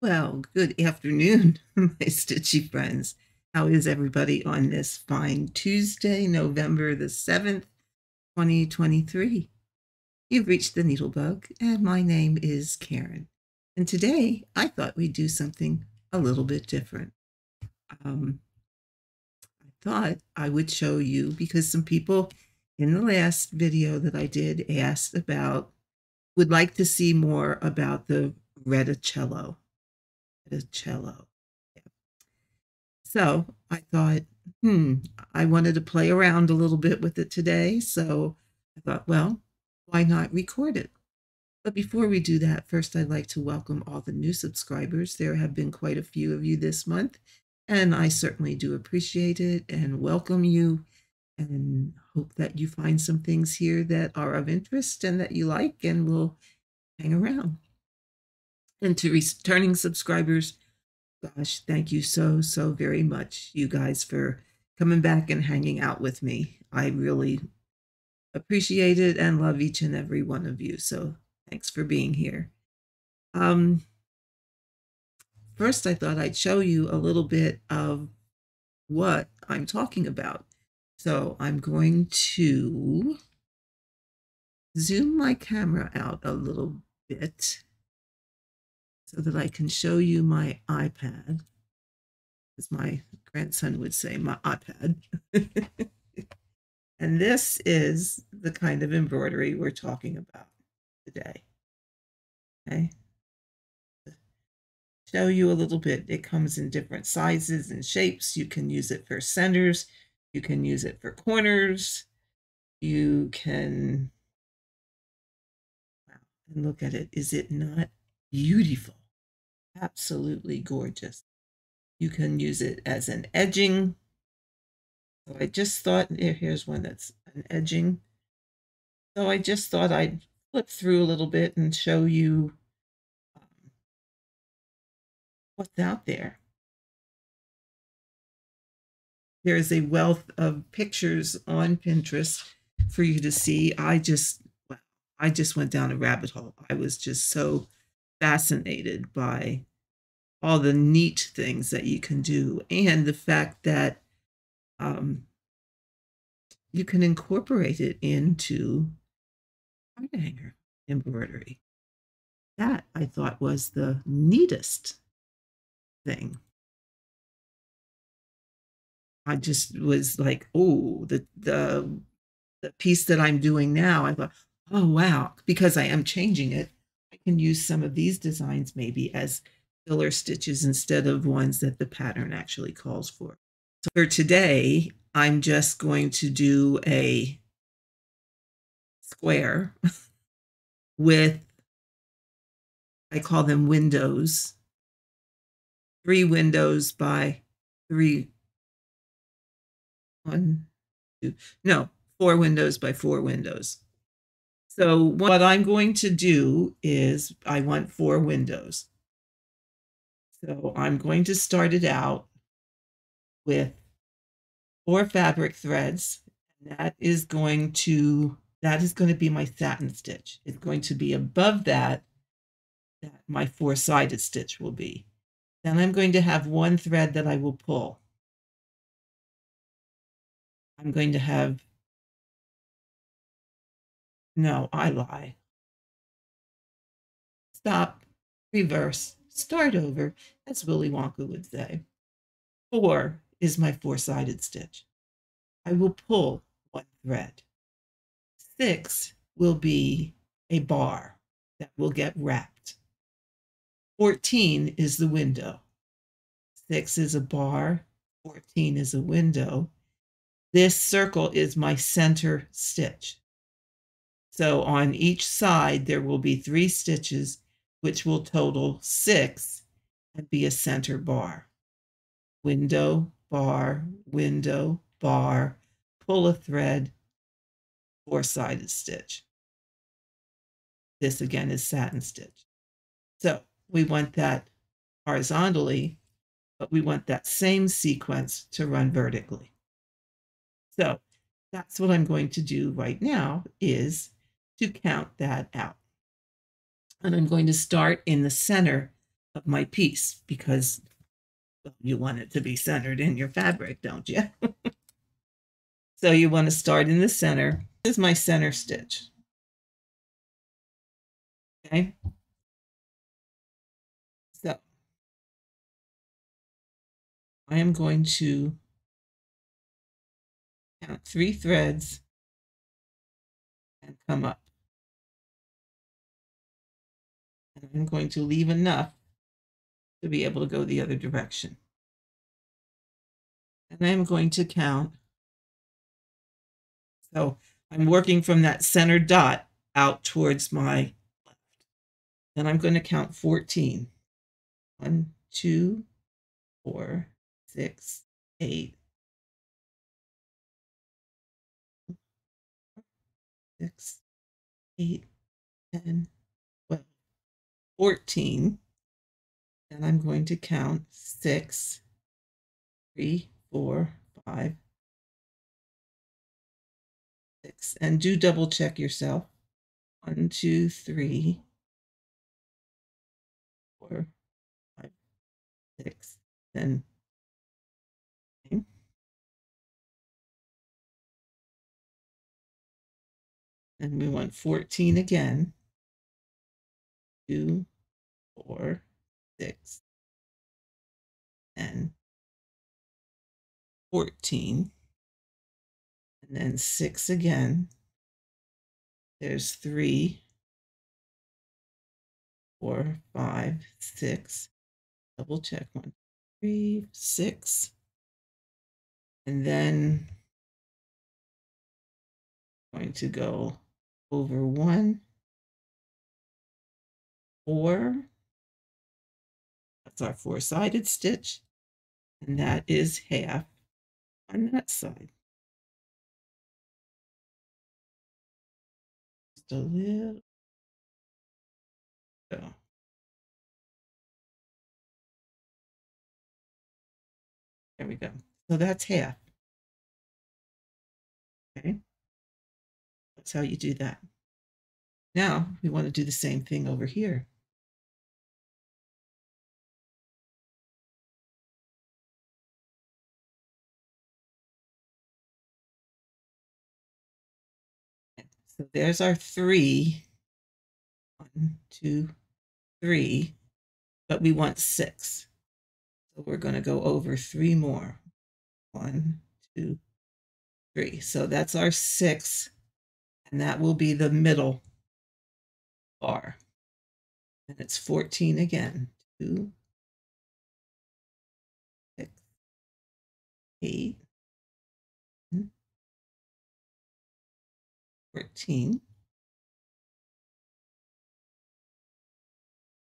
Well, good afternoon, my stitchy friends. How is everybody on this fine Tuesday, November the 7th, 2023? You've reached the NeedleBugg, and my name is Karen. And today I thought we'd do something a little bit different. I thought I would show you because some people in the last video that I did would like to see more about the Reticella. Reticella. So I thought, I wanted to play around a little bit with it today. So I thought, well, why not record it? But before we do that, first I'd like to welcome all the new subscribers. There have been quite a few of you this month, and I certainly do appreciate it and welcome you and hope that you find some things here that are of interest and that you like and will hang around. And to returning subscribers, gosh, thank you so very much, you guys, for coming back and hanging out with me. I really appreciate it and love each and every one of you. So thanks for being here. First, I thought I'd show you a little bit of what I'm talking about. So I'm going to zoom my camera out a little bit so that I can show you my iPad, as my grandson would say, my iPad. And this is the kind of embroidery we're talking about today. Okay. Show you a little bit. It comes in different sizes and shapes. You can use it for centers. You can use it for corners. You can, wow, and look at it. Is it not beautiful? Absolutely gorgeous. You can use it as an edging. So I just thought, here's one that's an edging. So I just thought I'd flip through a little bit and show you what's out there. There's a wealth of pictures on Pinterest for you to see. I just went down a rabbit hole. I was just so fascinated by all the neat things that you can do and the fact that you can incorporate it into art hanger embroidery. That I thought was the neatest thing. I just was like, oh, the piece that I'm doing now, I thought, oh, wow, because I am changing it, I can use some of these designs maybe as filler stitches instead of ones that the pattern actually calls for. So for today, I'm just going to do a square with, I call them windows, 3 windows by 3, 1, 2, no, 4 windows by 4 windows. So what I'm going to do is I want 4 windows. So I'm going to start it out with 4 fabric threads. And that is going to be my satin stitch. It's going to be above that my 4-sided stitch will be. Then I'm going to have 1 thread that I will pull. I'm going to have, no, I lie. Stop, reverse, start over, as Willy Wonka would say. 4 is my 4-sided stitch. I will pull 1 thread. 6 will be a bar that will get wrapped. 14 is the window. 6 is a bar, 14 is a window. This circle is my center stitch. So on each side, there will be 3 stitches, which will total 6 and be a center bar. Window, bar, pull a thread, 4-sided stitch. This again is satin stitch. So we want that horizontally, but we want that same sequence to run vertically. So that's what I'm going to do right now, is to count that out. And I'm going to start in the center of my piece because you want it to be centered in your fabric, don't you? So you want to start in the center. This is my center stitch. Okay. So I am going to count 3 threads and come up. And I'm going to leave enough to be able to go the other direction. And I'm going to count. So I'm working from that center dot out towards my left. Then I'm going to count 14. 1, 2, 4, 6, 8, 6, 8, 10, 12, 14. And I'm going to count 6, 3, 4, 5, 6. And do double check yourself. 1, 2, 3, 4, 5, 6, 10. Okay. And we want 14 again. 2, 4, 6, 10, 14. And then 6 again. There's 3, 4, 5, 6. Double check. 1, 3, 6. And then I'm going to go over 1, 4. That's our 4-sided stitch. And that is half on that side. Just a little. So there we go. So that's half. Okay. That's how you do that. Now we want to do the same thing over here. So there's our 3. 1, 2, 3. But we want 6. So we're going to go over 3 more. 1, 2, 3. So that's our 6. And that will be the middle bar. And it's 14 again. 2, 6, 8, 14,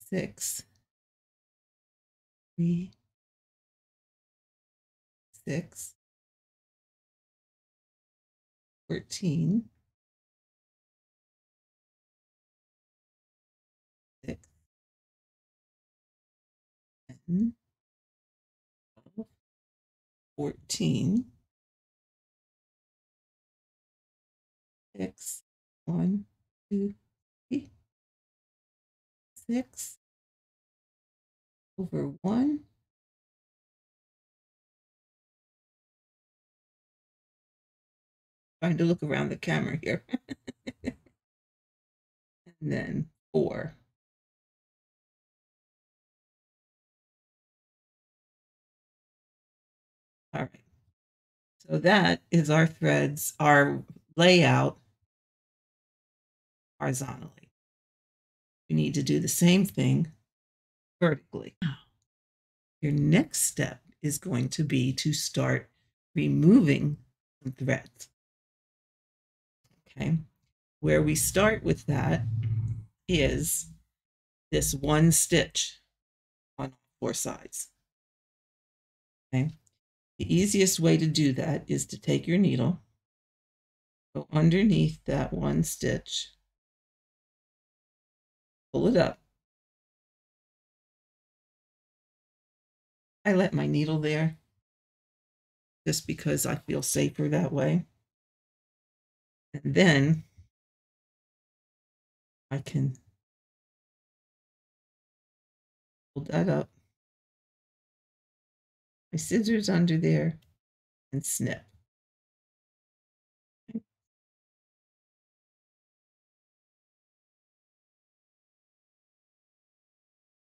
6, 3, 6, 14, 6, 10, 12, 14, 6, 1, 2, 3, 6, over 1, trying to look around the camera here, and then 4. All right. So that is our threads, our layout horizontally. You need to do the same thing vertically. Your next step is going to be to start removing some threads. Okay. Where we start with that is this 1 stitch on 4 sides. Okay. The easiest way to do that is to take your needle, go underneath that 1 stitch, pull it up. I let my needle there just because I feel safer that way. And then I can Pull that up. My scissors under there and snip.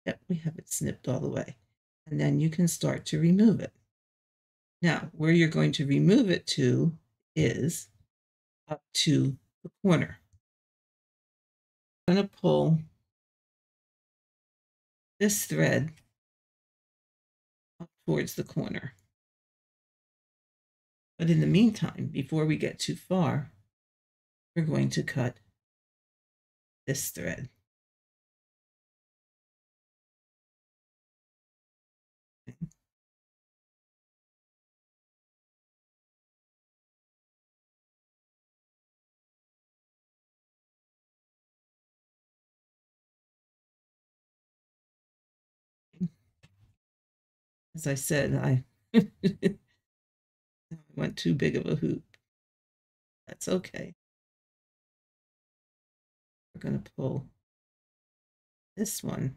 Yep, we have it snipped all the way. And then you can start to remove it. Now, where you're going to remove it to is up to the corner. I'm going to pull this thread up towards the corner. But in the meantime, before we get too far, we're going to cut this thread. As I said, I went too big of a hoop. That's okay. We're going to pull this one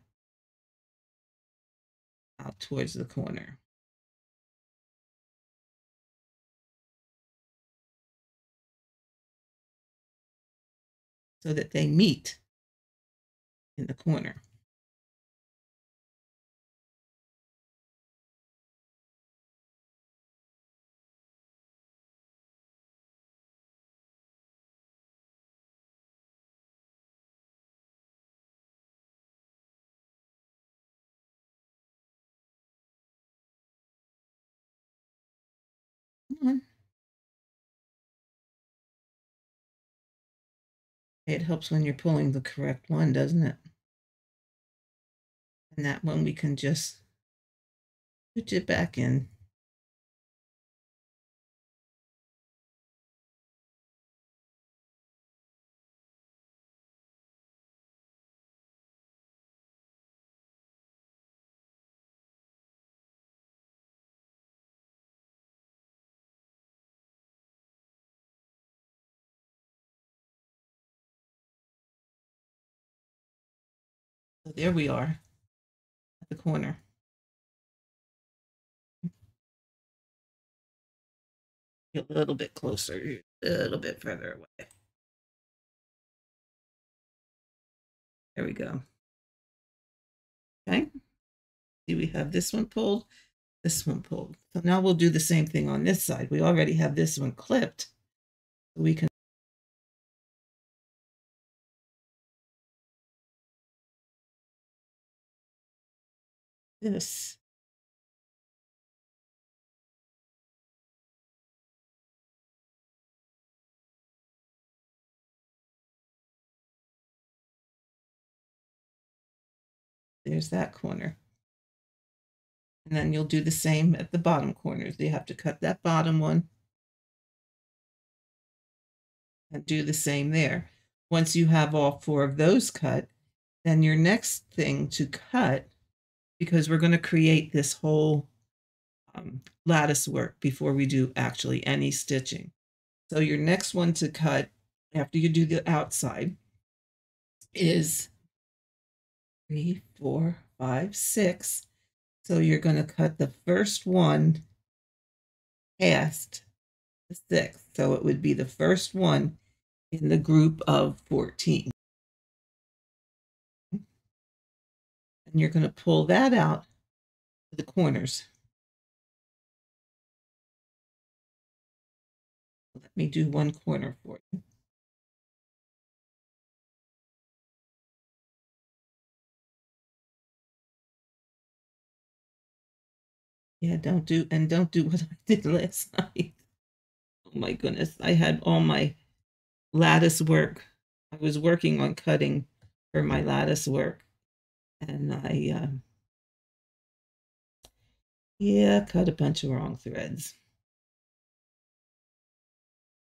out towards the corner. So that they meet in the corner. Come on. It helps when you're pulling the correct one, doesn't it? And that one we can just put it back in. So there we are at the corner. A little bit closer, a little bit further away. There we go. Okay. See, we have this one pulled, this one pulled. So now we'll do the same thing on this side. We already have this one clipped. We can this. There's that corner. And then you'll do the same at the bottom corners. You have to cut that bottom one and do the same there. Once you have all 4 of those cut, then your next thing to cut, because we're going to create this whole lattice work before we do actually any stitching. So your next one to cut after you do the outside is 3, 4, 5, 6. So you're going to cut the first one past the 6th. So it would be the first one in the group of 14. And you're going to pull that out to the corners. Let me do one corner for you. Yeah, don't do what I did last night. Oh my goodness, I had all my lattice work. I was working on cutting for my lattice work, and I yeah, cut a bunch of wrong threads.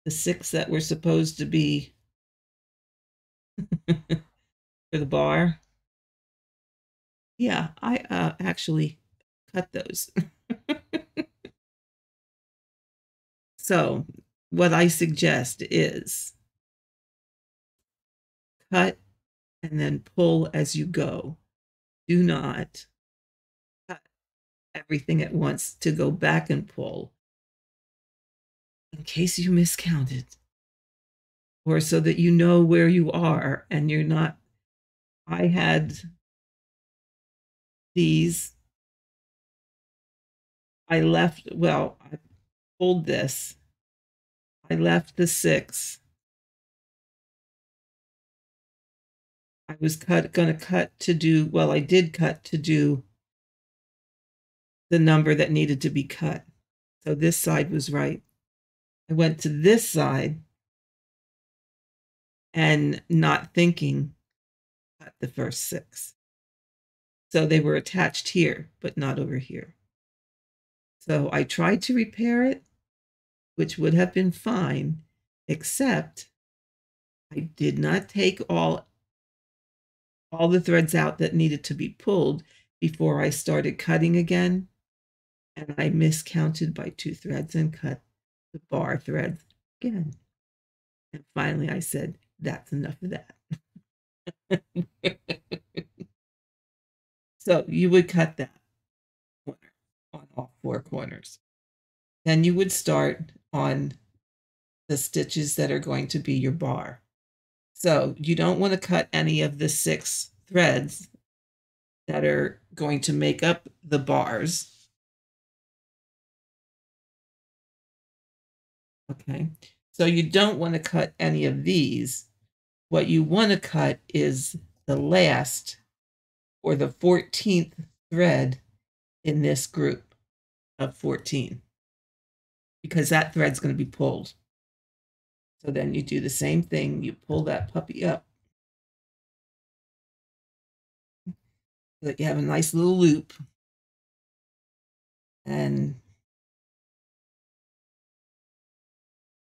The 6 that were supposed to be for the bar. Yeah, I actually cut those. So what I suggest is cut and then pull as you go. Do not everything at once to go back and pull in case you miscounted, or so that you know where you are and you're not. I had these, I pulled this, I left the 6. I was going to cut to do, well, I did cut to do the number that needed to be cut. So this side was right. I went to this side and not thinking, cut the first 6. So they were attached here, but not over here. So I tried to repair it, which would have been fine, except I did not take all the threads out that needed to be pulled before I started cutting again. And I miscounted by 2 threads and cut the bar threads again. And finally I said, that's enough of that. So you would cut that corner on all 4 corners. Then you would start on the stitches that are going to be your bar. So you don't want to cut any of the 6 threads that are going to make up the bars. Okay, so you don't want to cut any of these. What you want to cut is the last or the 14th thread in this group of 14, because that thread's going to be pulled. So then you do the same thing. You pull that puppy up so that you have a nice little loop. And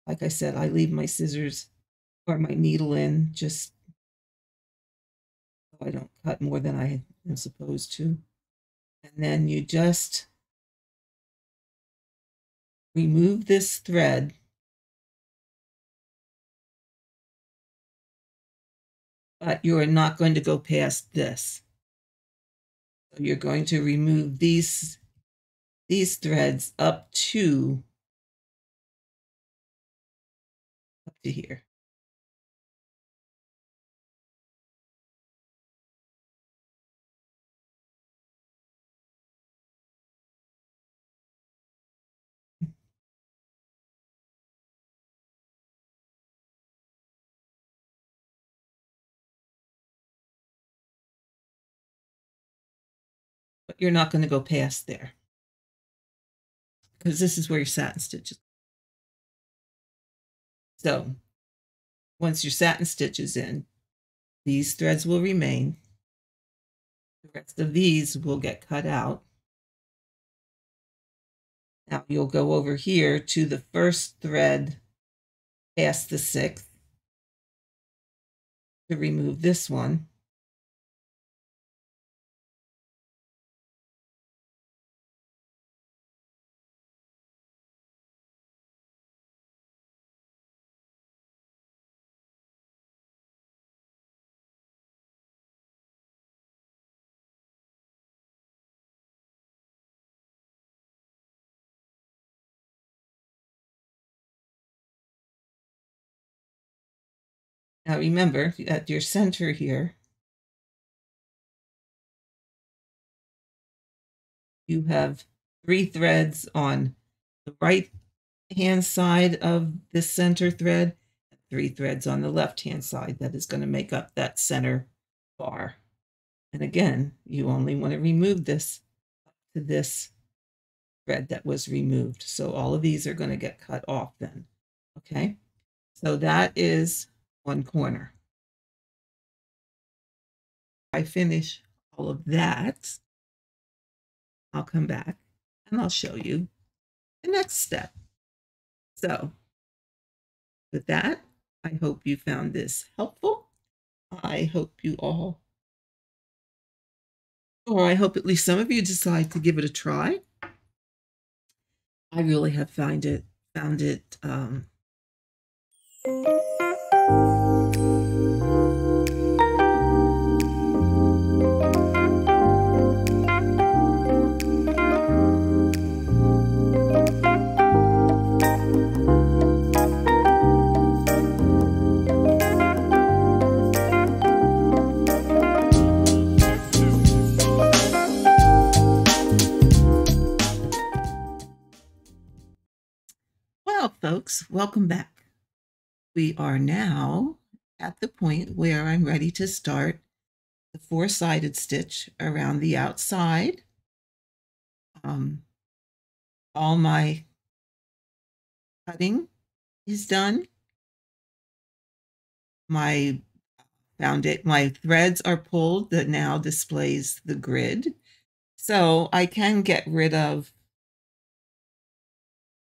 like I said, I leave my scissors or my needle in just so I don't cut more than I am supposed to. And then you just remove this thread. But you're not going to go past this. So you're going to remove these threads up to here. But you're not going to go past there, because this is where your satin stitch is. So once your satin stitch is in, these threads will remain. The rest of these will get cut out. Now you'll go over here to the first thread past the 6th to remove this one. Now remember, at your center here, you have 3 threads on the right hand side of the center thread, and 3 threads on the left hand side. That is going to make up that center bar. And again, you only want to remove this to this thread that was removed. So all of these are going to get cut off then. Okay, so that is one corner. I finish all of that, I'll come back and I'll show you the next step. So with that, I hope you found this helpful. I hope you all, or I hope at least some of you decide to give it a try. I really have found it Well, folks, welcome back. We are now at the point where I'm ready to start the four-sided stitch around the outside. All my cutting is done. My threads are pulled that now displays the grid. So I can get rid of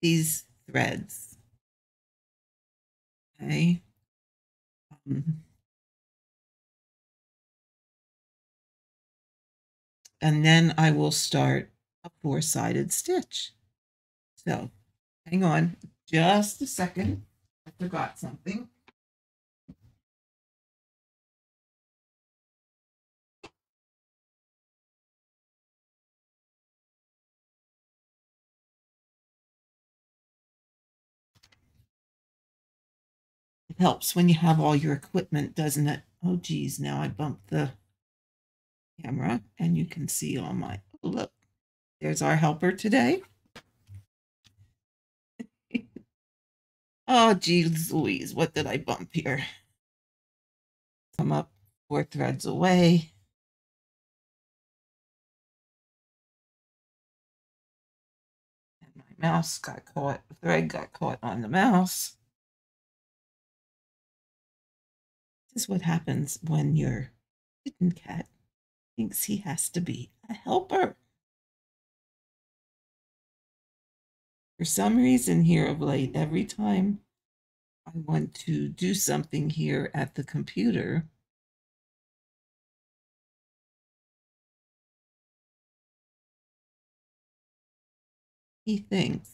these threads. Okay. And then I will start a four-sided stitch. So hang on just a second. I forgot something. It helps when you have all your equipment, doesn't it? Oh, geez, now I bumped the camera and you can see all my, oh, look, there's our helper today. Oh, geez Louise, what did I bump here? Come up 4 threads away. And my mouse got caught, the thread got caught on the mouse. This is what happens when your kitten cat thinks he has to be a helper. For some reason here of late, every time I want to do something here at the computer, he thinks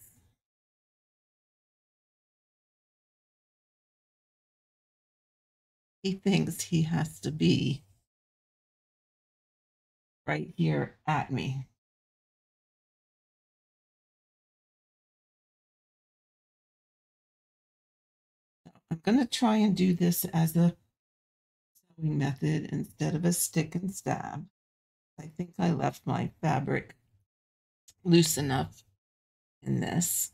he has to be right here at me. I'm going to try and do this as a sewing method instead of a stick and stab. I think I left my fabric loose enough in this.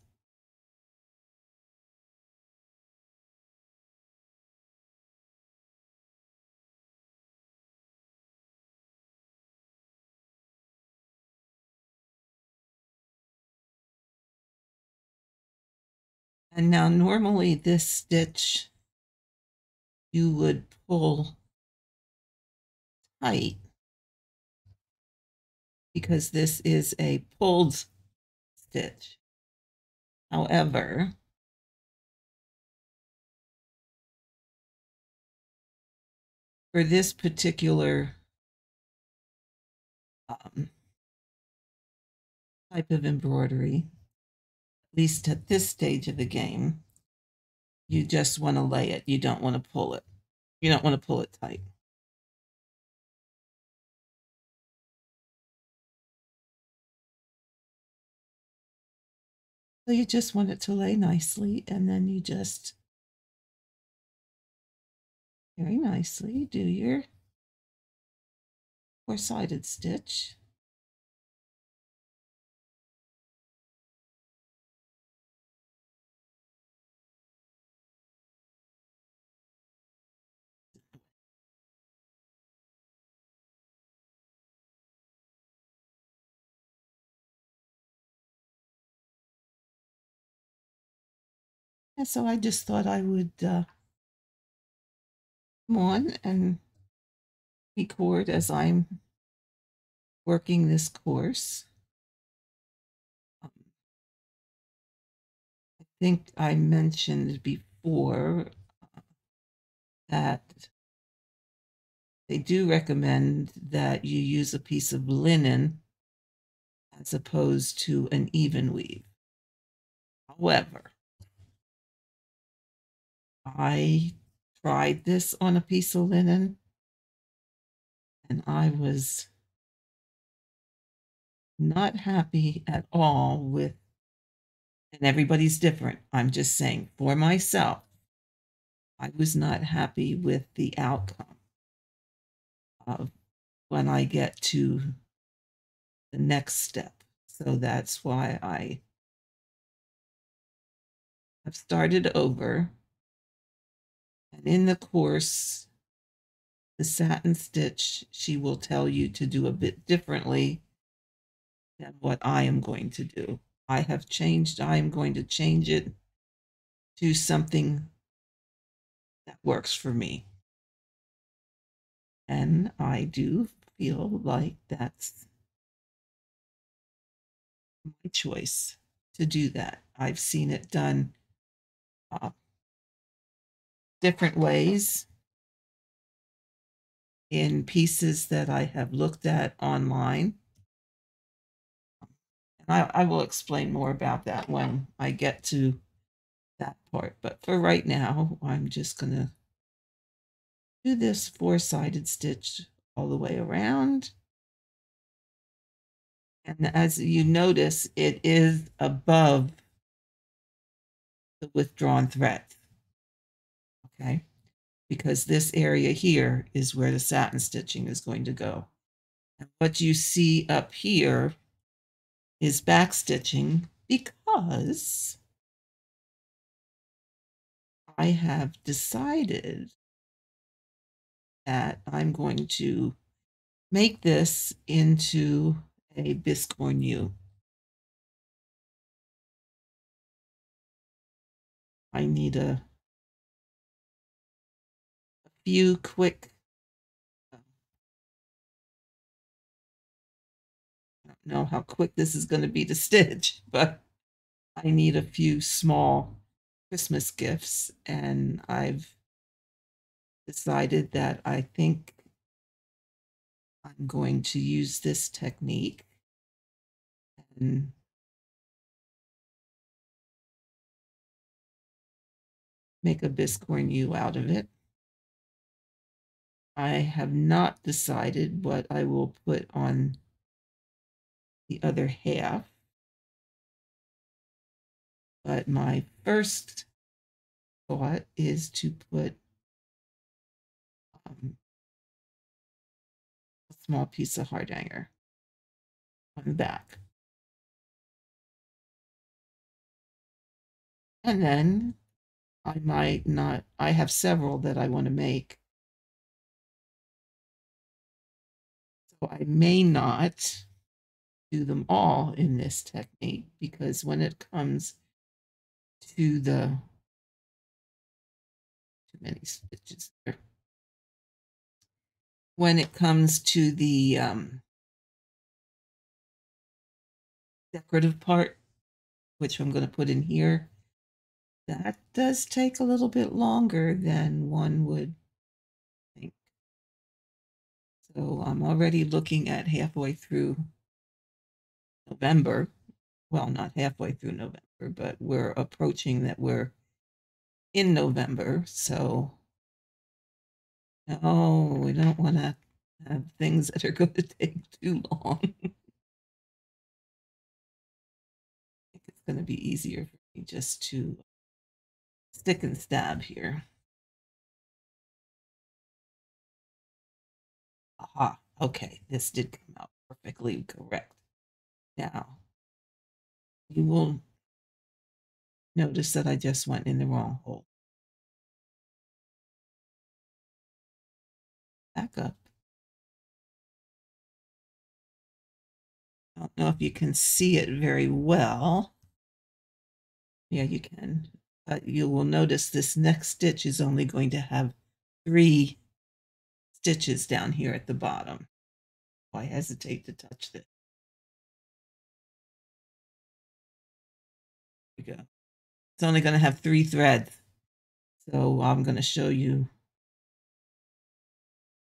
And now normally this stitch you would pull tight because this is a pulled stitch. However, for this particular type of embroidery, at least at this stage of the game, you just want to lay it. You don't want to pull it. You don't want to pull it tight. So you just want it to lay nicely, and then you just very nicely do your four-sided stitch. And so I just thought I would come on and record as I'm working this course. I think I mentioned before that they do recommend that you use a piece of linen as opposed to an even weave. However, I tried this on a piece of linen and I was not happy at all with, and everybody's different. I'm just saying for myself, I was not happy with the outcome of when I get to the next step. So that's why I I've started over, and in the course, the satin stitch, she will tell you to do a bit differently than what I am going to do. I am going to change it to something that works for me. And I do feel like that's my choice to do that. I've seen it done different ways in pieces that I have looked at online. And I will explain more about that when I get to that part. But for right now, I'm just going to do this four-sided stitch all the way around. And as you notice, it is above the withdrawn thread. Okay, because this area here is where the satin stitching is going to go. And what you see up here is back stitching because I have decided that I'm going to make this into a biscorn U. I need a few quick, I don't know how quick this is going to be to stitch, but I need a few small Christmas gifts, and I've decided that I think I'm going to use this technique and make a biscorn U out of it. I have not decided what I will put on the other half, but my first thought is to put a small piece of heart hanger on the back. And then I might not, I have several that I want to make. So I may not do them all in this technique because when it comes to the, too many stitches there. When it comes to the decorative part, which I'm going to put in here, that does take a little bit longer than one would think. So I'm already looking at halfway through November. Well, not halfway through November, but we're approaching that we're in November. So no, we don't want to have things that are going to take too long. I think it's going to be easier for me just to stick and stab here. Aha, okay, this did come out perfectly correct. Now, you will notice that I just went in the wrong hole. Back up. I don't know if you can see it very well. Yeah, you can. But you will notice this next stitch is only going to have 3 stitches down here at the bottom. I hesitate to touch this. There we go. It's only going to have 3 threads. So I'm going to show you,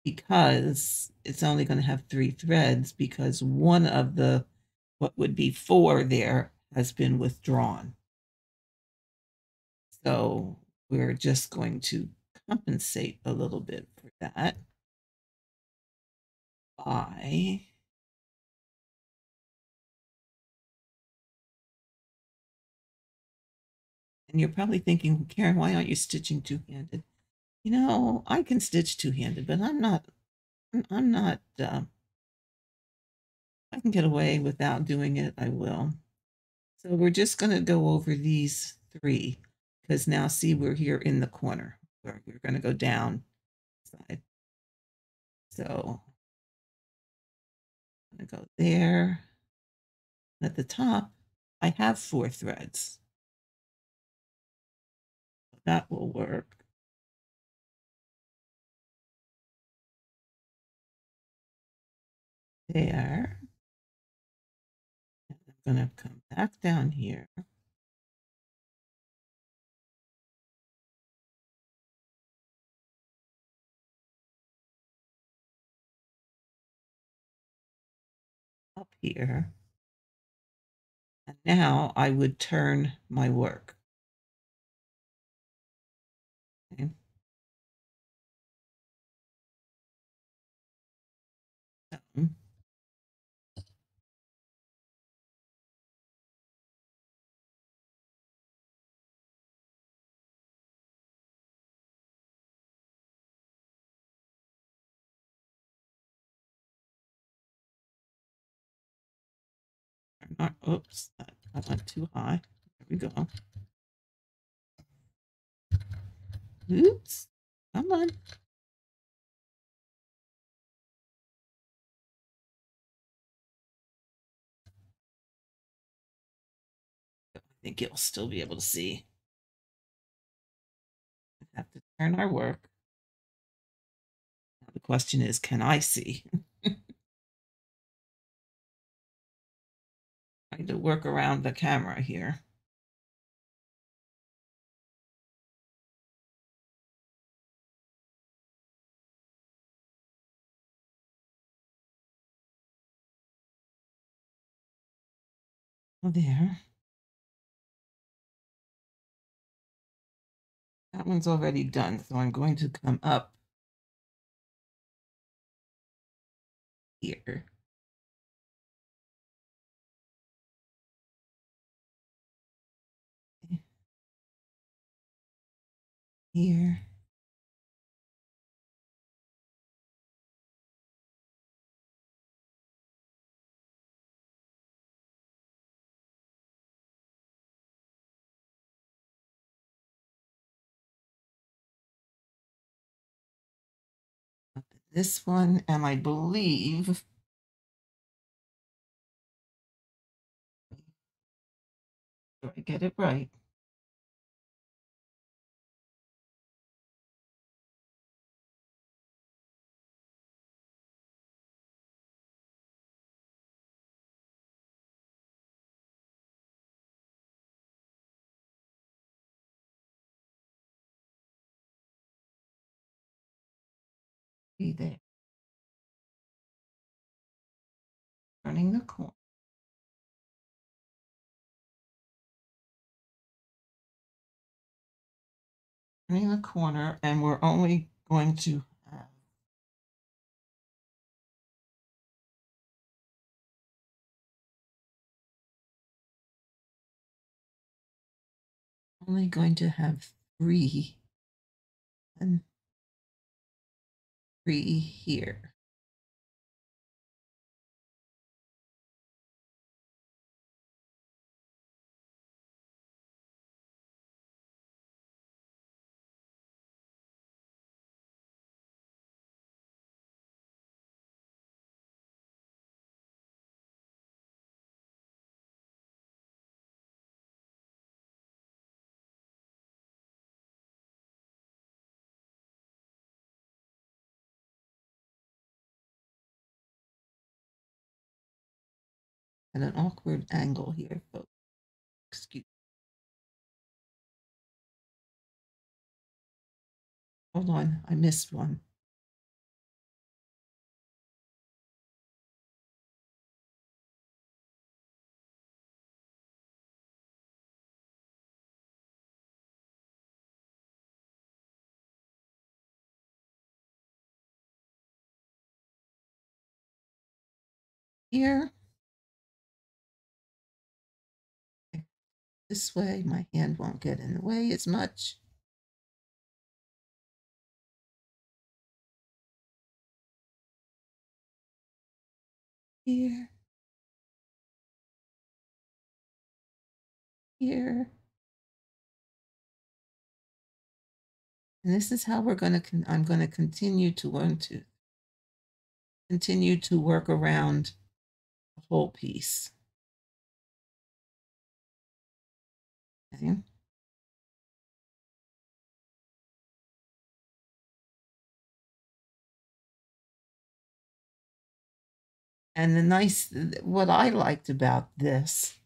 because it's only going to have 3 threads because one of the, what would be 4 there, has been withdrawn. So we're just going to compensate a little bit for that by and you're probably thinking, Karen, why aren't you stitching two-handed? You know, I can stitch two-handed, but I'm not, I can get away without doing it, I will. So we're just going to go over these 3. because now see, we're here in the corner where we're going to go down side. So I'm going to go there. At the top, I have 4 threads. That will work. There. And I'm going to come back down here. Up here. And now I would turn my work. Okay. So, not, oops, I went too high. There we go. Oops, come on. I think you'll still be able to see. We have to turn our work. Now the question is, can I see? Trying to work around the camera here. There. That one's already done, so I'm going to come up here. Here. This one, and I believe do I get it right? Be there. Turning the corner. Turning the corner, and we're only going to have only going to have 3 and 3 here. At an awkward angle here, folks. Excuse me. Hold on, I missed one. Here, this way, my hand won't get in the way as much. Here, here, And this is how I'm going to continue to learn to continue to work around the whole piece. Okay. And what I liked about this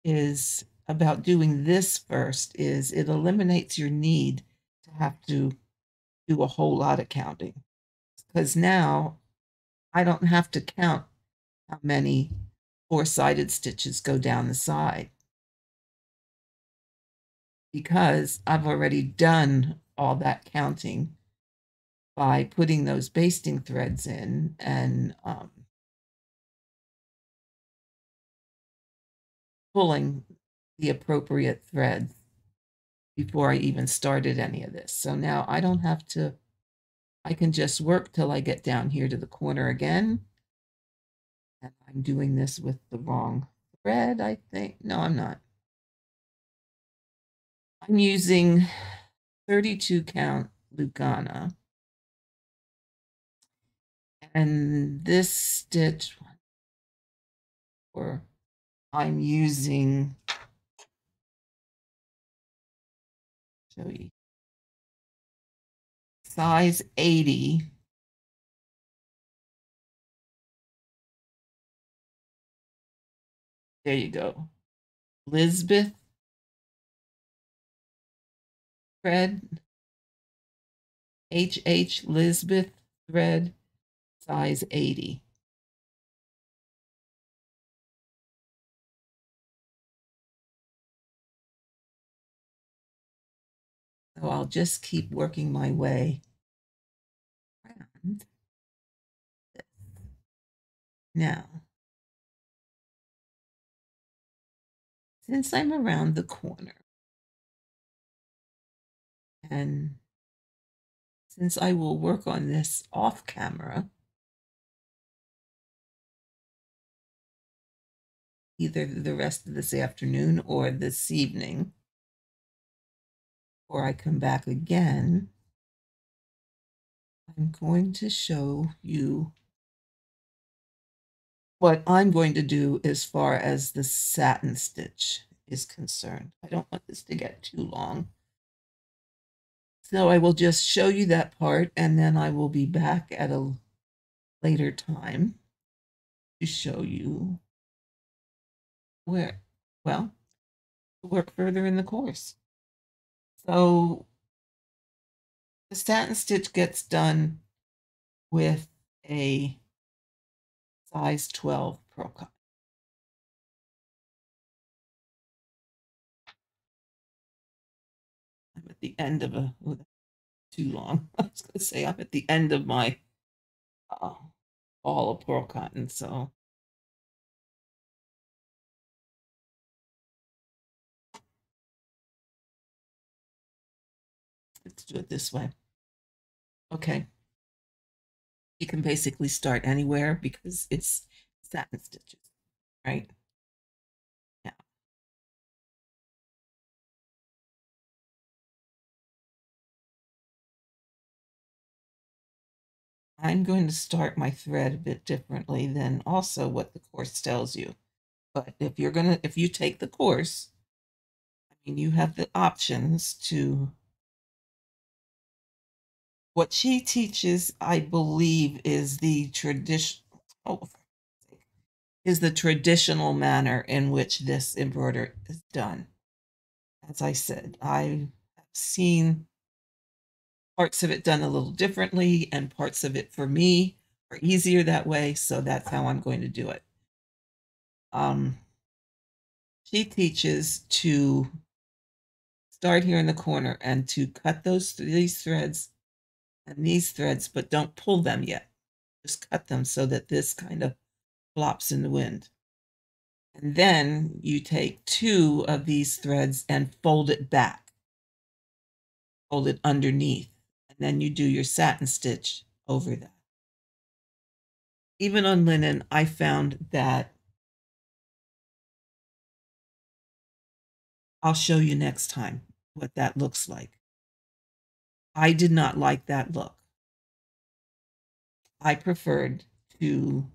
is about doing this first is it eliminates your need to have to do a whole lot of counting. Because now I don't have to count how many four-sided stitches go down the side because I've already done all that counting by putting those basting threads in and pulling the appropriate threads before I even started any of this. So now I don't have to, I can just work till I get down here to the corner again. And I'm doing this with the wrong thread, I think. No, I'm not. I'm using 32 count Lugana. And this stitch, or I'm using, show you, size 80. There you go. Lisbeth thread, HH Lisbeth thread, size 80. So I'll just keep working my way around this. Now, since I'm around the corner, and since I will work on this off camera, either the rest of this afternoon or this evening, or I come back again, I'm going to show you what I'm going to do as far as the satin stitch is concerned. I don't want this to get too long. So I will just show you that part, and then I will be back at a later time to show you where, well, work further in the course. So the satin stitch gets done with a size 12 pearl cotton. I'm at the end of a, oh, too long. I was going to say I'm at the end of my ball of pearl cotton, so let's do it this way. Okay. You can basically start anywhere because it's satin stitches, right? Now, I'm going to start my thread a bit differently than also what the course tells you. But if you take the course, I mean, you have the options to, what she teaches, I believe, is the traditional manner in which this embroidery is done. As I said, I have seen parts of it done a little differently, and parts of it for me are easier that way, so that's how I'm going to do it. She teaches to start here in the corner and to cut these threads and these threads, but don't pull them yet. Just cut them so that this kind of flops in the wind. And then you take two of these threads and fold it back, fold it underneath, and then you do your satin stitch over that. Even on linen, I found that, I'll show you next time what that looks like. I did not like that look. I prefer to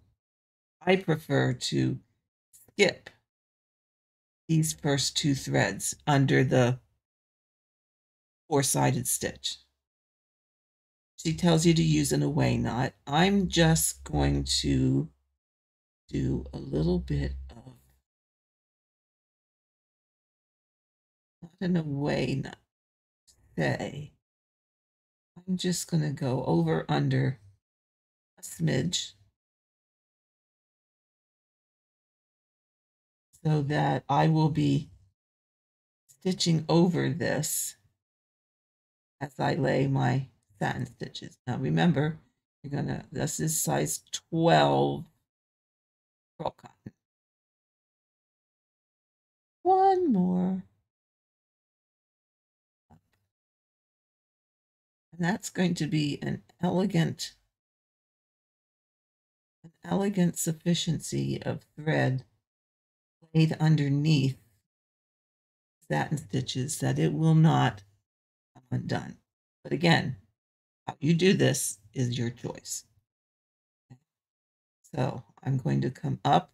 skip these first two threads under the four-sided stitch. She tells you to use an away knot. I'm just going to do a little bit of, not an away knot, say. I'm just going to go over under a smidge so that I will be stitching over this as I lay my satin stitches. Now remember, this is size 12 pearl cotton. One more. And that's going to be an elegant sufficiency of thread laid underneath satin stitches that it will not come undone. But again, how you do this is your choice. So I'm going to come up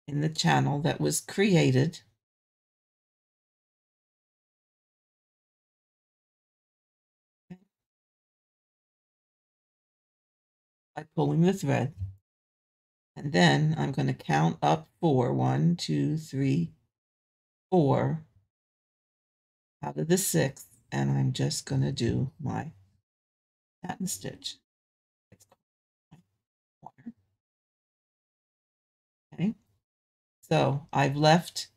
in the channel that was created. By pulling the thread. And then I'm going to count up 4. 1, 2, 3, 4 out of the 6th, and I'm just going to do my satin stitch. Okay, so I've left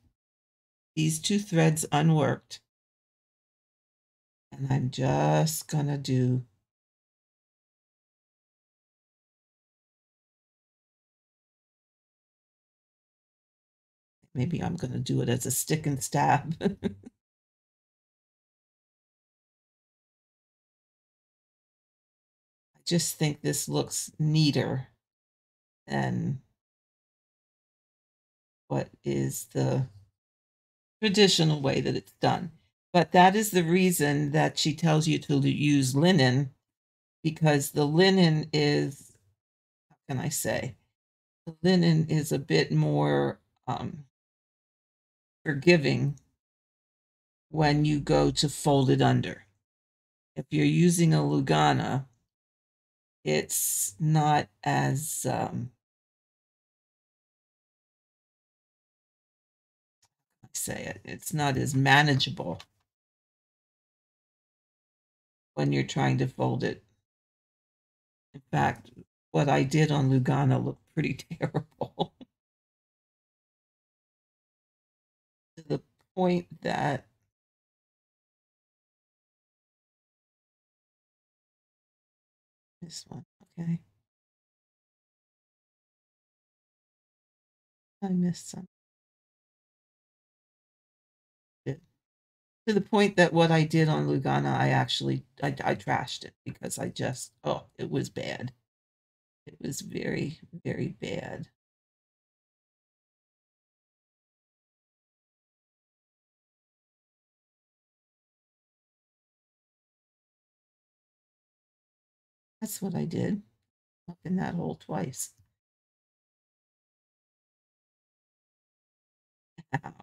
these 2 threads unworked, and I'm just going to do maybe I'm going to do it as a stick and stab. I just think this looks neater than what is the traditional way that it's done. But that is the reason that she tells you to use linen, because the linen is, how can I say, the linen is a bit more forgiving when you go to fold it under. If you're using a Lugana, it's not as it's not as manageable when you're trying to fold it. In fact, what I did on Lugana looked pretty terrible. To the point that this one, okay. I missed some. To the point that what I did on Lugana, I trashed it because I just, oh, it was bad. It was very, very bad. That's what I did. Up in that hole twice. Ow.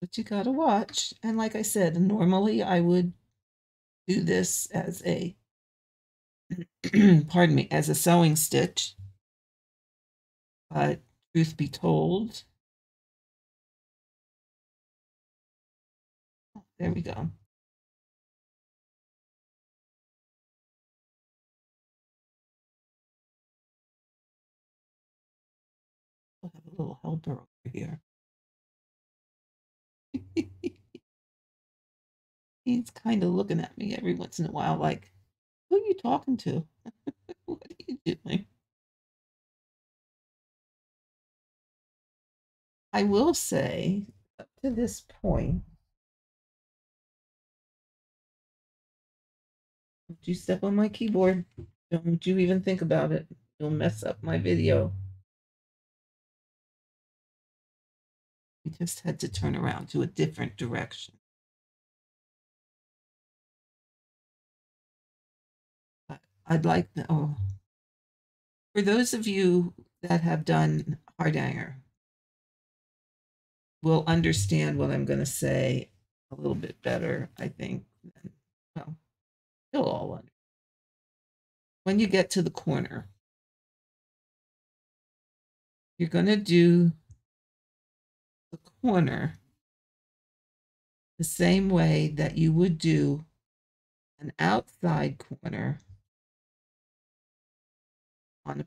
But you gotta watch. And like I said, normally I would do this as a, pardon me, as a sewing stitch. But truth be told, oh, there we go. We'll have a little helper over here. He's kind of looking at me every once in a while like, who are you talking to? What are you doing? I will say, up to this point, don't you step on my keyboard. Don't you even think about it. You'll mess up my video. I just had to turn around to a different direction. But I'd like to, oh, for those of you that have done hardanger, will understand what I'm going to say a little bit better, I think. Well, you'll all understand. When you get to the corner, you're going to do the corner the same way that you would do an outside corner on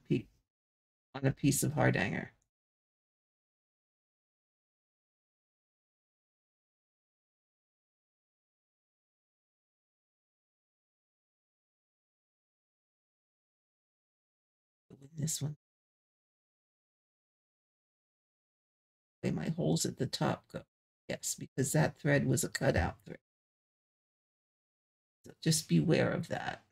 a piece of hardanger. With this one, the way my holes at the top go. Yes, because that thread was a cutout thread. So just beware of that.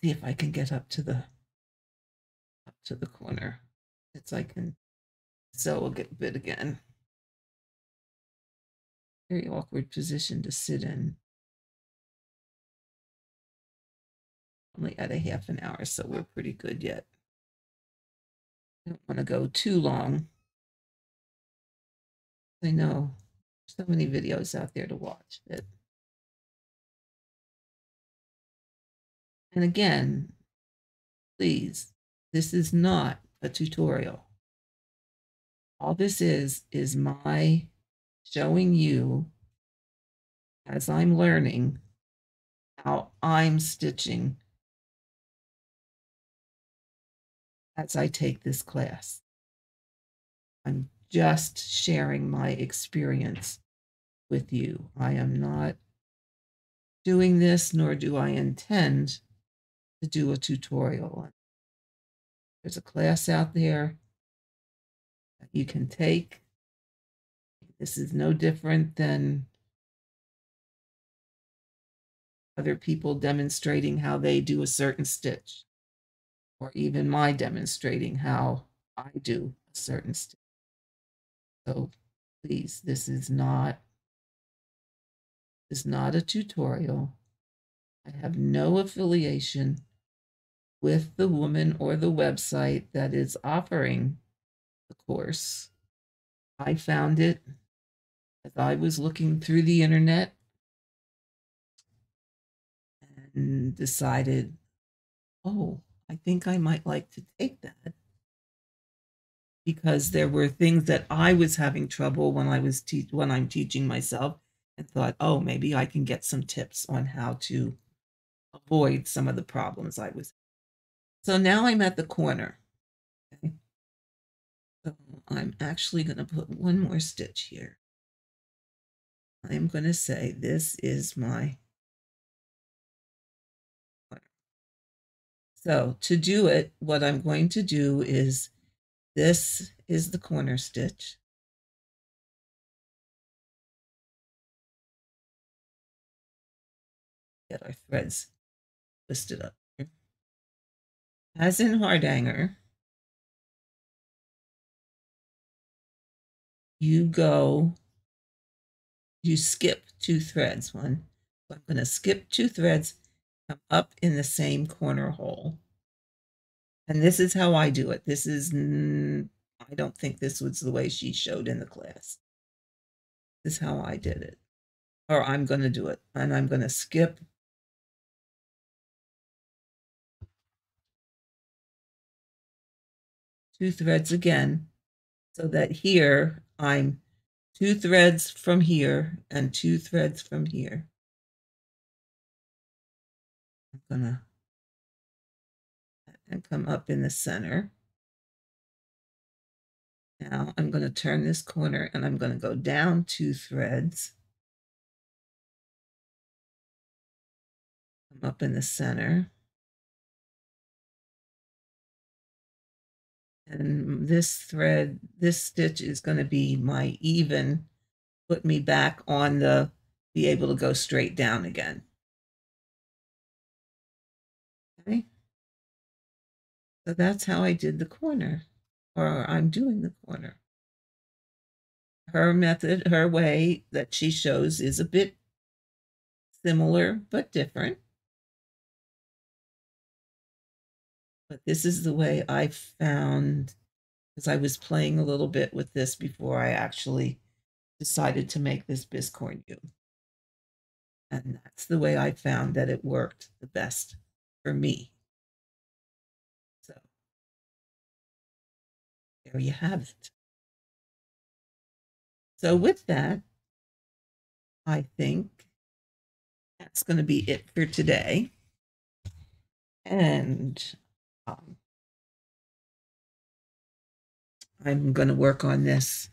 See if I can get up to the corner. It's I can sew a bit again. Very awkward position to sit in. Only at a half an hour, so we're pretty good yet. I don't want to go too long. I know so many videos out there to watch that. And again, please, this is not a tutorial. All this is my showing you as I'm learning how I'm stitching as I take this class. I'm just sharing my experience with you. I am not doing this, nor do I intend to do a tutorial. There's a class out there that you can take. This is no different than other people demonstrating how they do a certain stitch, or even my demonstrating how I do a certain stitch. So please, this is not a tutorial. I have no affiliation with the woman or the website that is offering the course. I found it as I was looking through the internet and decided, oh, I think I might like to take that, because there were things that I was having trouble when I'm teaching myself, and thought, oh, maybe I can get some tips on how to avoid some of the problems I was. So now I'm at the corner. Okay? So I'm actually going to put one more stitch here. I'm going to say this is my corner. So to do it, what I'm going to do is, this is the corner stitch. Get our threads twisted up here. As in hardanger, you skip 2 threads. So I'm going to skip 2 threads, come up in the same corner hole. And this is how I do it. This is, I don't think this was the way she showed in the class. This is how I did it. Or I'm going to do it. And I'm going to skip 2 threads again, so that here I'm 2 threads from here and 2 threads from here. I'm gonna come up in the center. Now I'm going to turn this corner and I'm going to go down 2 threads. Come up in the center. And this stitch is going to be my even, put me back on be able to go straight down again. So that's how I did the corner, or I'm doing the corner. Her method, her way that she shows is a bit similar but different. But this is the way I found, because I was playing a little bit with this before I actually decided to make this biscorn U. And that's the way I found that it worked the best for me. So there you have it. So with that, I think that's going to be it for today. And I'm going to work on this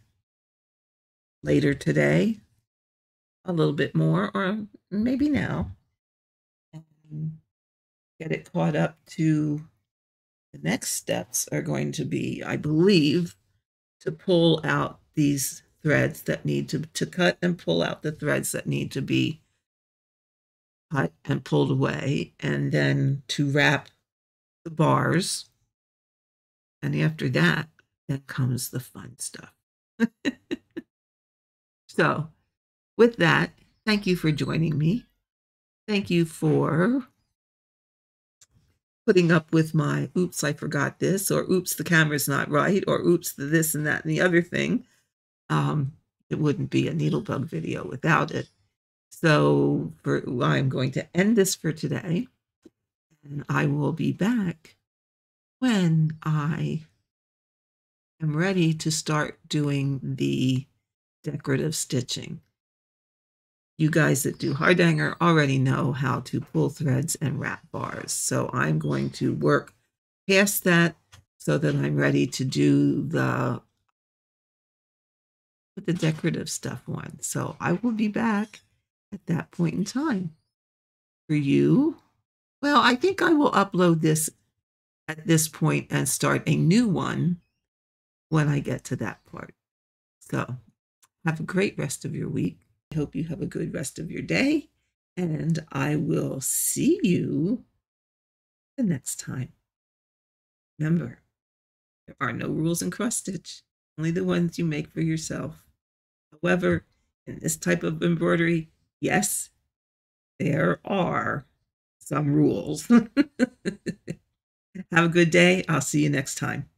later today a little bit more, or maybe now, and get it caught up to the next steps are going to be, I believe, to pull out these threads that need to cut and pull out the threads that need to be cut and pulled away, and then to wrap the bars. And after that, then comes the fun stuff. So with that, thank you for joining me. Thank you for putting up with my oops, I forgot this, or oops, the camera's not right, or oops, the this and that and the other thing. It wouldn't be a NeedleBugg video without it. So I'm going to end this for today, and I will be back when I am ready to start doing the decorative stitching. You guys that do Hardanger already know how to pull threads and wrap bars. So I'm going to work past that so that I'm ready to do the decorative stuff on. So I will be back at that point in time. For you, well, I think I will upload this at this point and start a new one when I get to that part. So have a great rest of your week. I hope you have a good rest of your day, and I will see you the next time. Remember, there are no rules in cross stitch, only the ones you make for yourself. However, in this type of embroidery, yes, there are some rules. Have a good day. I'll see you next time.